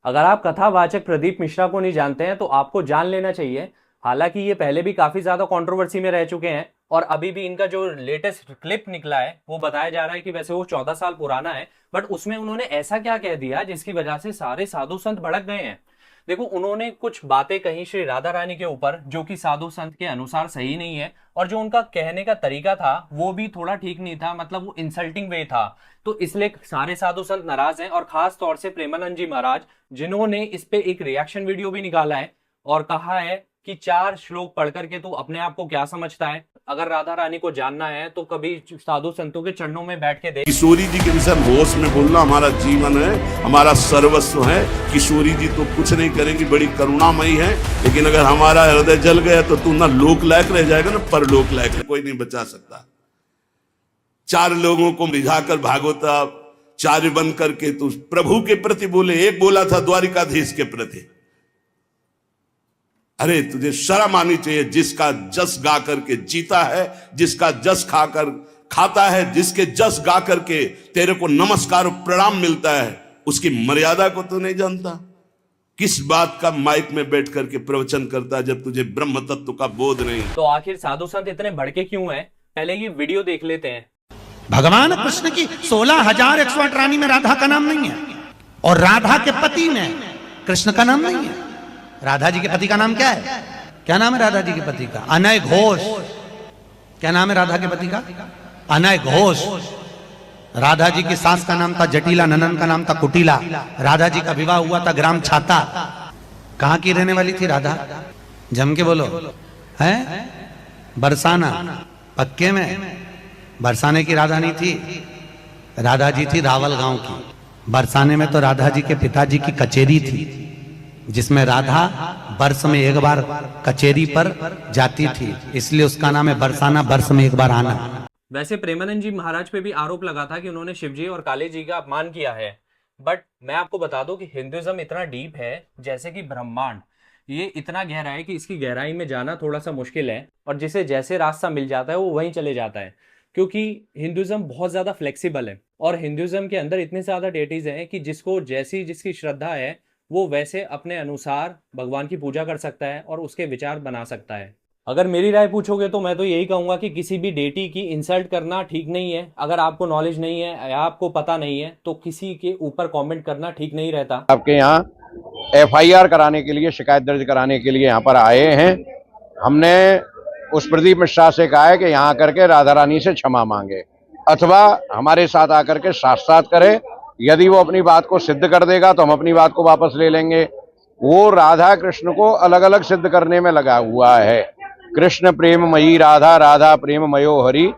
अगर आप कथावाचक प्रदीप मिश्रा को नहीं जानते हैं तो आपको जान लेना चाहिए। हालांकि ये पहले भी काफी ज्यादा कंट्रोवर्सी में रह चुके हैं और अभी भी इनका जो लेटेस्ट क्लिप निकला है वो बताया जा रहा है कि वैसे वो 14 साल पुराना है, बट उसमें उन्होंने ऐसा क्या कह दिया जिसकी वजह से सारे साधु संत भड़क गए हैं। देखो, उन्होंने कुछ बातें कही श्री राधा रानी के ऊपर जो कि साधु संत के अनुसार सही नहीं है, और जो उनका कहने का तरीका था वो भी थोड़ा ठीक नहीं था, मतलब वो इंसल्टिंग वे था। तो इसलिए सारे साधु संत नाराज हैं, और खास तौर से प्रेमानंद जी महाराज, जिन्होंने इस पे एक रिएक्शन वीडियो भी निकाला है और कहा है कि 4 श्लोक पढ़ करके तू अपने आप को क्या समझता है। अगर राधा रानी को जानना है तो कभी साधु संतों के चरणों में बैठ के देख। किशोरी जी के विषय में होश में बोलना हमारा जीवन है, हमारा सर्वस्व है। किशोरी जी तो कुछ नहीं करेंगी, बड़ी करुणामयी है, लेकिन अगर हमारा हृदय जल गया तो तू ना लोक लायक रह जाएगा ना परलोक लायक, कोई नहीं बचा सकता। 4 लोगों को रिझाकर भागवता चार्य बन करके तू प्रभु के प्रति बोले, एक बोला था द्वारिकाधीश के प्रति। अरे तुझे शर्म आनी चाहिए, जिसका जस गा करके जीता है, जिसका जस खाकर खाता है, जिसके जस गा करके तेरे को नमस्कार प्रणाम मिलता है, उसकी मर्यादा को तू नहीं जानता। किस बात का माइक में बैठ करके प्रवचन करता है जब तुझे ब्रह्म तत्व का बोध नहीं। तो आखिर साधु संत इतने भड़के क्यों हैं? पहले ये वीडियो देख लेते हैं। भगवान कृष्ण की 16,108 रानी में राधा का नाम नहीं है, और राधा के पति में कृष्ण का नाम नहीं है। राधा जी के पति का नाम क्या है? क्या नाम है राधा जी के पति का? अनय घोष। क्या नाम है राधा के पति का? अनय घोष। राधा जी की सास का नाम था जटिला, ननन का नाम था कुटिला। राधा जी का विवाह हुआ था ग्राम छाता। कहां की रहने वाली थी राधा? जम के बोलो। है बरसाना। पक्के में बरसाने की राधा नहीं थी, राधा जी थी रावल गांव की। बरसाने में तो राधा जी के पिताजी की कचेरी थी, जिसमें राधा वर्ष में एक बार कचेरी पर जाती थी, इसलिए उसका नाम है बरसाना, वर्ष में एक बार आना। वैसे प्रेमानंद जी महाराज पे भी आरोप लगा था कि उन्होंने शिव जी और काली जी का अपमान किया है, बट मैं आपको बता दूं कि हिंदुइज्म इतना डीप है जैसे कि ब्रह्मांड। ये इतना गहरा है कि इसकी गहराई में जाना थोड़ा सा मुश्किल है, और जिसे जैसे रास्ता मिल जाता है वो वहीं चले जाता है, क्योंकि हिंदुइज्म बहुत ज्यादा फ्लेक्सिबल है। और हिंदुइज्म के अंदर इतने ज्यादा डेटीज हैं कि जिसको जैसी जिसकी श्रद्धा है वो वैसे अपने अनुसार भगवान की पूजा कर सकता है और उसके विचार बना सकता है। अगर मेरी राय पूछोगे तो मैं तो यही कहूंगा कि किसी भी डेटी की इंसल्ट करना ठीक नहीं है। अगर आपको नॉलेज नहीं है या आपको पता नहीं है तो किसी के ऊपर कमेंट करना ठीक नहीं रहता। आपके यहाँ FIR कराने के लिए, शिकायत दर्ज कराने के लिए यहाँ पर आए हैं। हमने उस प्रदीप मिश्रा से कहा है कि यहाँ करके राधा रानी से क्षमा मांगे, अथवा हमारे साथ आकर के साथ करे। यदि वो अपनी बात को सिद्ध कर देगा तो हम अपनी बात को वापस ले लेंगे। वो राधा कृष्ण को अलग अलग सिद्ध करने में लगा हुआ है। कृष्ण प्रेममयी राधा, राधा प्रेममयो हरि,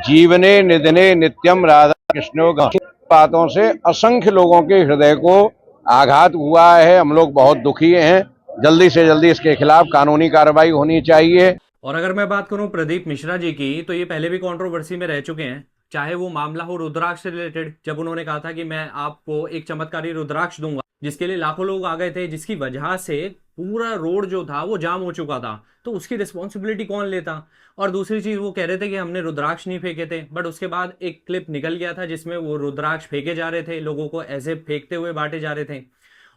जीवने निधने नित्यम राधा कृष्णो। बातों से असंख्य लोगों के हृदय को आघात हुआ है। हम लोग बहुत दुखी हैं। जल्दी से जल्दी इसके खिलाफ कानूनी कार्रवाई होनी चाहिए। और अगर मैं बात करूं प्रदीप मिश्रा जी की, तो ये पहले भी कंट्रोवर्सी में रह चुके हैं। चाहे वो मामला हो रुद्राक्ष से रिलेटेड, जब उन्होंने कहा था कि मैं आपको एक चमत्कारी रुद्राक्ष दूंगा, जिसके लिए लाखों लोग आ गए थे, जिसकी वजह से पूरा रोड जो था वो जाम हो चुका था, तो उसकी रिस्पॉन्सिबिलिटी कौन लेता। और दूसरी चीज, वो कह रहे थे कि हमने रुद्राक्ष नहीं फेंके थे, बट उसके बाद एक क्लिप निकल गया था जिसमें वो रुद्राक्ष फेंके जा रहे थे, लोगों को ऐसे फेंकते हुए बांटे जा रहे थे।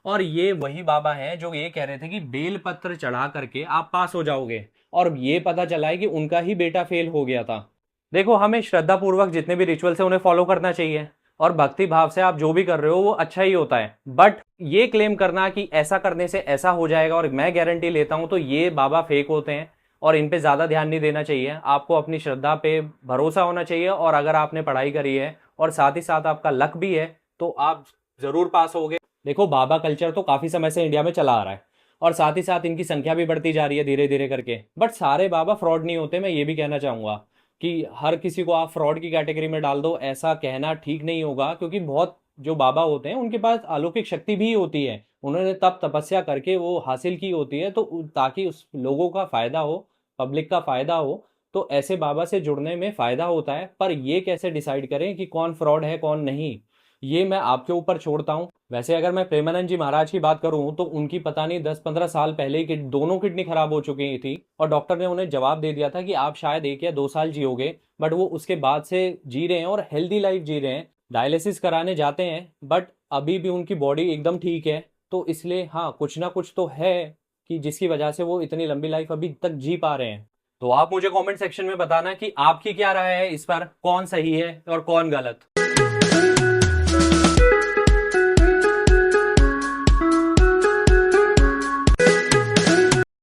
और ये वही बाबा हैं जो ये कह रहे थे कि बेल पत्र चढ़ा करके आप पास हो जाओगे, और ये पता चला है कि उनका ही बेटा फेल हो गया था। देखो, हमें श्रद्धा पूर्वक जितने भी रिचुअल्स है उन्हें फॉलो करना चाहिए, और भक्ति भाव से आप जो भी कर रहे हो वो अच्छा ही होता है। बट ये क्लेम करना कि ऐसा करने से ऐसा हो जाएगा और मैं गारंटी लेता हूं, तो ये बाबा फेक होते हैं और इन पे ज्यादा ध्यान नहीं देना चाहिए। आपको अपनी श्रद्धा पे भरोसा होना चाहिए, और अगर आपने पढ़ाई करी है और साथ ही साथ आपका लक भी है तो आप जरूर पास होगे। देखो, बाबा कल्चर तो काफी समय से इंडिया में चला आ रहा है, और साथ ही साथ इनकी संख्या भी बढ़ती जा रही है धीरे धीरे करके। बट सारे बाबा फ्रॉड नहीं होते। मैं ये भी कहना चाहूंगा कि हर किसी को आप फ्रॉड की कैटेगरी में डाल दो, ऐसा कहना ठीक नहीं होगा, क्योंकि बहुत जो बाबा होते हैं उनके पास अलौकिक शक्ति भी होती है, उन्होंने तप तपस्या करके वो हासिल की होती है, तो ताकि उस लोगों का फायदा हो, पब्लिक का फायदा हो, तो ऐसे बाबा से जुड़ने में फायदा होता है। पर ये कैसे डिसाइड करें कि कौन फ्रॉड है कौन नहीं, ये मैं आपके ऊपर छोड़ता हूं। वैसे अगर मैं प्रेमानंद जी महाराज की बात करूं तो उनकी पता नहीं 10-15 साल पहले ही दोनों किडनी खराब हो चुकी थी, और डॉक्टर ने उन्हें जवाब दे दिया था कि आप शायद 1 या 2 साल जियोगे। बट वो उसके बाद से जी रहे हैं और हेल्दी लाइफ जी रहे हैं। डायलिसिस कराने जाते हैं, बट अभी भी उनकी बॉडी एकदम ठीक है। तो इसलिए हाँ, कुछ ना कुछ तो है कि जिसकी वजह से वो इतनी लंबी लाइफ अभी तक जी पा रहे हैं। तो आप मुझे कमेंट सेक्शन में बताना कि आपकी क्या राय है इस पर, कौन सही है और कौन गलत।